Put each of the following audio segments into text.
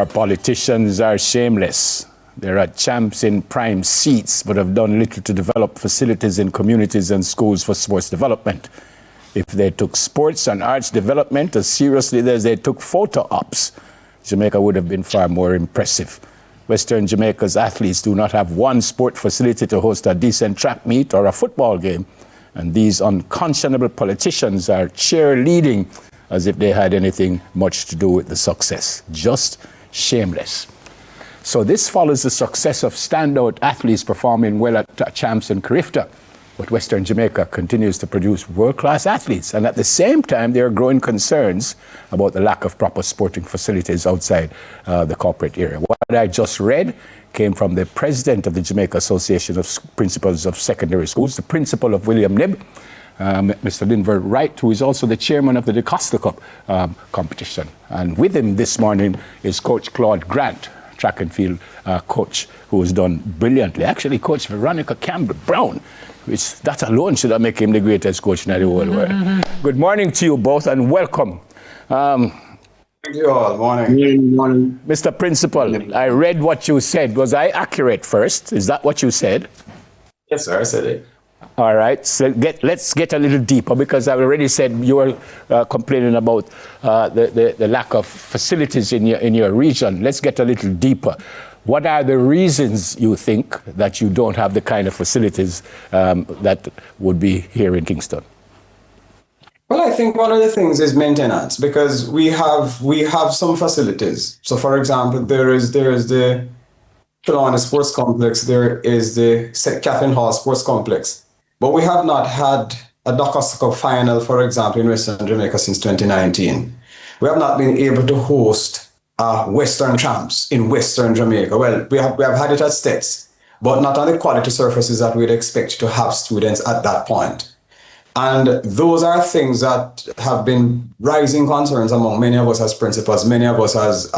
Our politicians are shameless. They're at champs in prime seats, but have done little to develop facilities in communities and schools for sports development. If they took sports and arts development as seriously as they took photo ops, Jamaica would have been far more impressive. Western Jamaica's athletes do not have one sport facility to host a decent track meet or a football game, and these unconscionable politicians are cheerleading as if they had anything much to do with the success. Just shameless. So this follows the success of standout athletes performing well at Champs and CARIFTA. But Western Jamaica continues to produce world-class athletes, and at the same time there are growing concerns about the lack of proper sporting facilities outside the corporate area. What I just read came from the president of the Jamaica Association of Principals of Secondary Schools, the principal of William Knibb, Mr. Linvern Wright, who is also the chairman of the DeCosta Cup competition. And with him this morning is Coach Claude Grant, track and field coach, who has done brilliantly. Actually, Coach Veronica Campbell-Brown, which that alone should have made him the greatest coach in the whole world. Good morning to you both and welcome. Thank you all. Morning. Good morning. Mr. Principal, I read what you said. Was I accurate first? Is that what you said? Yes, sir, I said it. All right, so let's get a little deeper, because I already said you were complaining about the lack of facilities in your region. Let's get a little deeper. What are the reasons you think that you don't have the kind of facilities that would be here in Kingston? Well, I think one of the things is maintenance, because we have some facilities. So, for example, there is the Killarney Sports Complex, there is the Catherine Hall Sports Complex, but we have not had a DeCosta Cup final, for example, in Western Jamaica since 2019. We have not been able to host Western Champs in Western Jamaica. Well, we have had it at States, but not on the quality surfaces that we'd expect to have students at that point. And those are things that have been rising concerns among many of us as principals, many of us as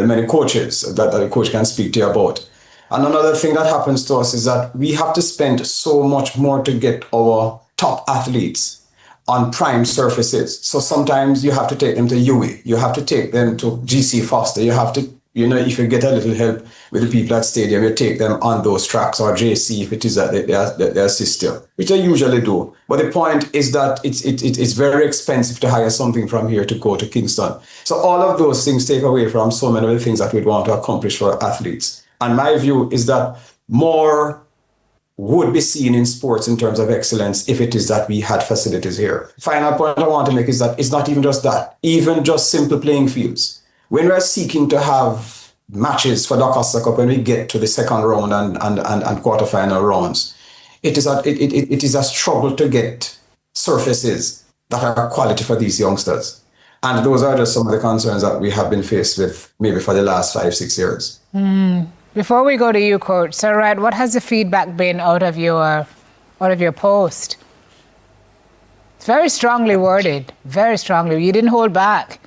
many coaches that the coach can speak to you about. And another thing that happens to us is that we have to spend so much more to get our top athletes on prime surfaces. So sometimes you have to take them to UWI, you have to take them to GC Foster, you have to, if you get a little help with the people at stadium, you take them on those tracks, or JC if it is that they assist you, which I usually do. But the point is that it's very expensive to hire something from here to go to Kingston. So all of those things take away from so many of the things that we'd want to accomplish for athletes. And my view is that more would be seen in sports in terms of excellence if it is that we had facilities here. Final point I want to make is that it's not even just that, even just simple playing fields. When we're seeking to have matches for the DeCosta Cup, when we get to the second round and quarterfinal rounds, it is a struggle to get surfaces that are quality for these youngsters. And those are just some of the concerns that we have been faced with maybe for the last 5-6 years. Before we go to you, Coach, so Wright, what has the feedback been out of your post? It's very strongly worded, very strongly. You didn't hold back.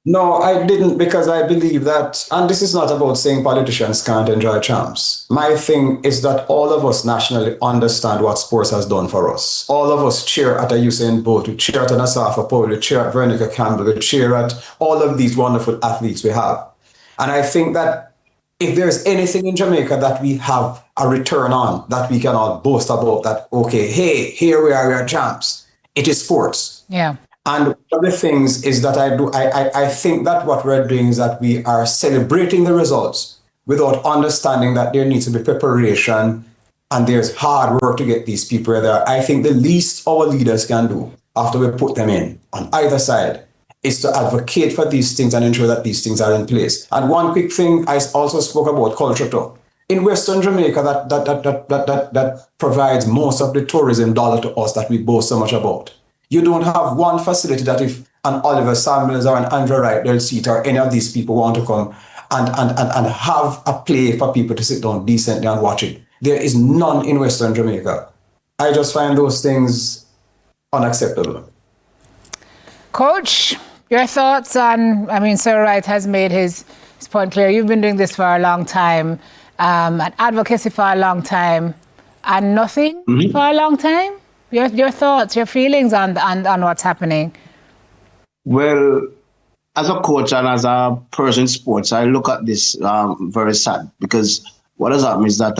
No, I didn't, because I believe that, and this is not about saying politicians can't enjoy champs. My thing is that all of us nationally understand what sports has done for us. All of us cheer at a Usain Bolt, we cheer at an Asafa Powell, we cheer at Veronica Campbell, we cheer at all of these wonderful athletes we have. And I think that if there's anything in Jamaica that we have a return on, that we can all boast about, that, okay, hey, here we are champs, it is sports. Yeah. And one of the things is that I think that what we're doing is that we are celebrating the results without understanding that there needs to be preparation and there's hard work to get these people there. I think the least our leaders can do after we put them in on either side is to advocate for these things and ensure that these things are in place. And one quick thing, I also spoke about culture too. In Western Jamaica, that provides most of the tourism dollar to us that we boast so much about. You don't have one facility that if an Oliver Samuels or an Andrew Wright, Del Seat, or any of these people want to come and have a play for people to sit down decently and watch it. There is none in Western Jamaica. I just find those things unacceptable. Coach, your thoughts on, Sir Wright has made his point clear. You've been doing this for a long time, and advocacy for a long time, and nothing for a long time? Your thoughts, your feelings on what's happening? Well, as a coach and as a person in sports, I look at this very sad, because what has happened is that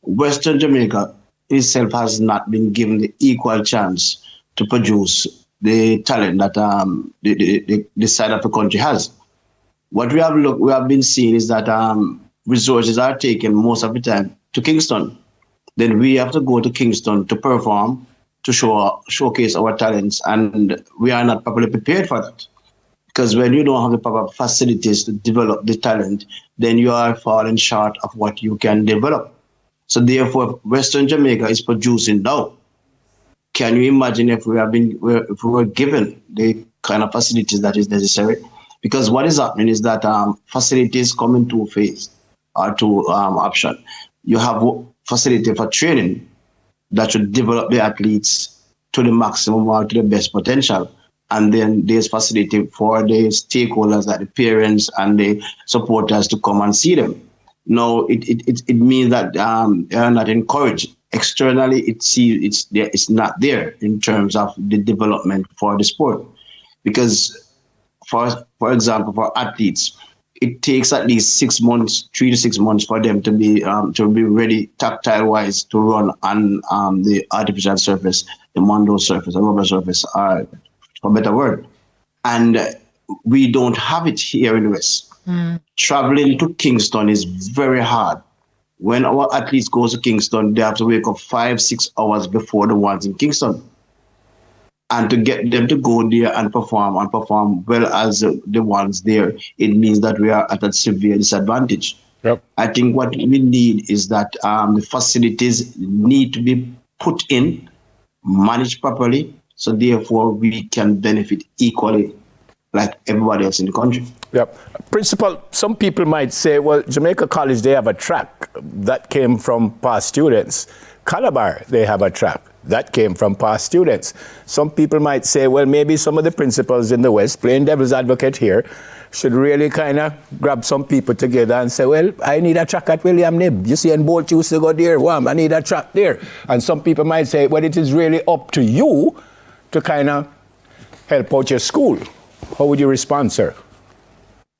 Western Jamaica itself has not been given the equal chance to produce the talent that the side of the country has. What we have been seeing is that resources are taken most of the time to Kingston. Then we have to go to Kingston to perform, to showcase our talents, and we are not properly prepared for that. Because when you don't have the proper facilities to develop the talent, then you are falling short of what you can develop. So therefore, Western Jamaica is producing now. Can you imagine if we were given the kind of facilities that is necessary? Because what is happening is that facilities come in two phases or two options. You have facility for training that should develop the athletes to the maximum or to the best potential. And then there's facility for the stakeholders, like the parents and the supporters, to come and see them. No, it means that they are not encouraged. Externally, it's not there in terms of the development for the sport. Because, for example, for athletes, it takes at least 6 months, 3 to 6 months, for them to be ready tactile-wise to run on the artificial surface, the mondo surface, the rubber surface, for a better word. And we don't have it here in the West. Traveling to Kingston is very hard. When our athletes go to Kingston, they have to wake up 5-6 hours before the ones in Kingston. And to get them to go there and perform well as the ones there, it means that we are at a severe disadvantage. Yep. I think what we need is that the facilities need to be put in, managed properly, so therefore we can benefit equally like everybody else in the country. Yep. Principal, some people might say, well, Jamaica College, they have a track that came from past students. Calabar, they have a track that came from past students. Some people might say, well, maybe some of the principals in the West, playing devil's advocate here, should really kind of grab some people together and say, well, I need a track at William Knibb. You see, and Bolt used to go there. Well, I need a track there. And some people might say, well, it is really up to you to kind of help out your school. How would you respond, sir?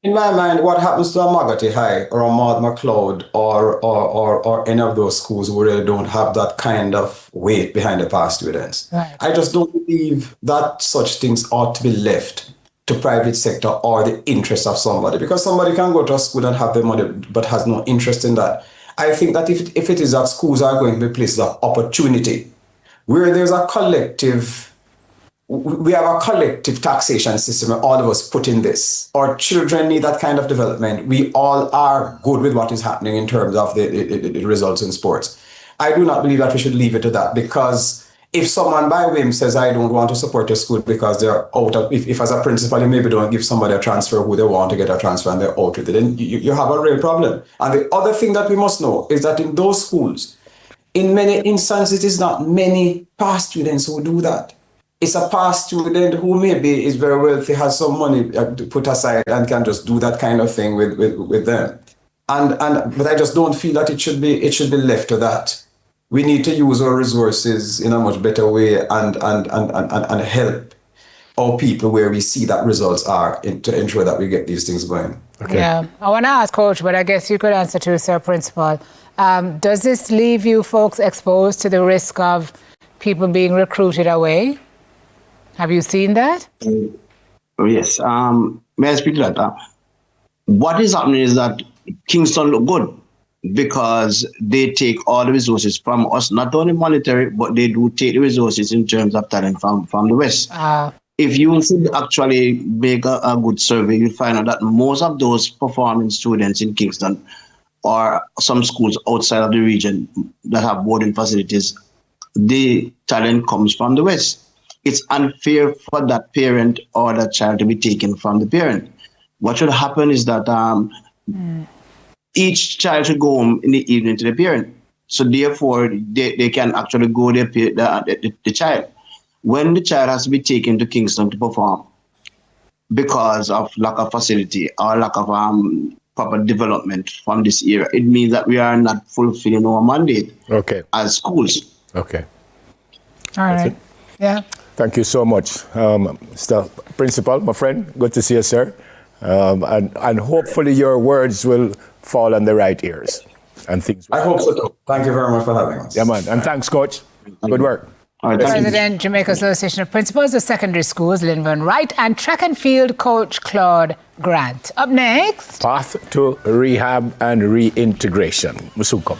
In my mind, what happens to a Magati High or a Maud McLeod or any of those schools where they don't have that kind of weight behind the past students? Right. I just don't believe that such things ought to be left to private sector or the interest of somebody, because somebody can go to a school and have the money but has no interest in that. I think that if it is that schools are going to be places of opportunity where there's a collective, we have a collective taxation system and all of us put in this. Our children need that kind of development. We all are good with what is happening in terms of the results in sports. I do not believe that we should leave it to that, because if someone by whim says, I don't want to support your school because they're out of, if as a principal you maybe don't give somebody a transfer who they want to get a transfer and they're out with it, then you have a real problem. And the other thing that we must know is that in those schools, in many instances, it is not many past students who do that. It's a past student who maybe is very wealthy, has some money to put aside and can just do that kind of thing with them. But I just don't feel that it should be left to that. We need to use our resources in a much better way and help our people where we see that results are to ensure that we get these things going. Okay. Yeah, I want to ask Coach, but I guess you could answer too, Sir Principal. Does this leave you folks exposed to the risk of people being recruited away? Have you seen that? Yes. May I speak to that? What is happening is that Kingston look good because they take all the resources from us, not only monetary, but they do take the resources in terms of talent from the West. If you should actually make a good survey, you'll find out that most of those performing students in Kingston or some schools outside of the region that have boarding facilities, the talent comes from the West. It's unfair for that parent or that child to be taken from the parent. What should happen is that each child should go home in the evening to the parent. So therefore, they can actually go there, the child. When the child has to be taken to Kingston to perform because of lack of facility or lack of proper development from this era, it means that we are not fulfilling our mandate as schools. Okay. All right. Yeah. Thank you so much, Mr. Principal, my friend. Good to see you, sir. And hopefully your words will fall on the right ears. And things. I hope so too. Thank you very much for having us. Yeah, man. And thanks, Coach. Good work. All right, thank you. President, Jamaica Association of Principals of Secondary Schools, Linvern, Wright, and track and field coach Claude Grant. Up next. Path to rehab and reintegration. Musuko.